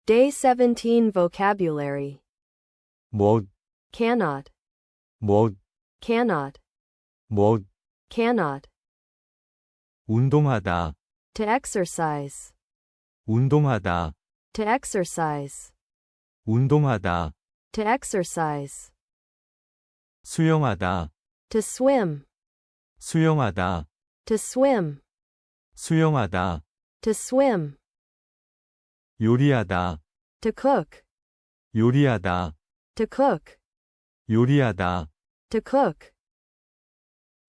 Day 17 Vocabulary. 못, Cannot, 못, cannot, 못. cannot. 운동하다, To exercise, 운동하다, to exercise, 운동하다. to exercise. 수영하다, To swim, 수영하다, to swim, 수영하다. to swim. 요리하다, To cook, 요리하다, to cook, 요리하다. to cook.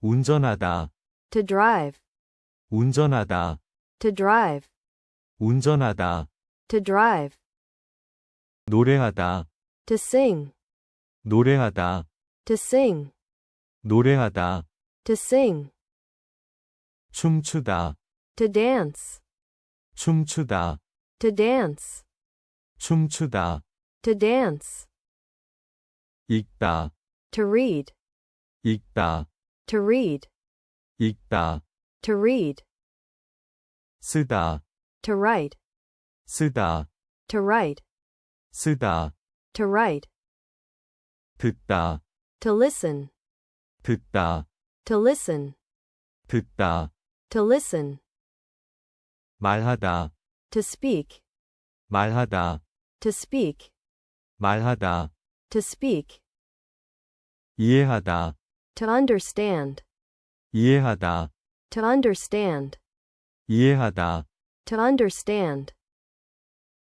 운전하다, To drive, 운전하다, to drive, 운전하다. to drive. 노래하다, To sing, 노래하다, to sing, 노래하다. to sing. 춤추다, To dance, 춤추다, to dance, 춤추다. to dance. 읽다, To read, 읽다, to read, 읽다. to read. 쓰다, To write, 쓰다, to write, 쓰다. to write. 듣다, To listen, 듣다, to listen, 듣다. to listen. 말하다, To speak, 말하다, to speak, 말하다. to speak. 이해하다, To understand, 이해하다, to understand, 이해하다. to understand.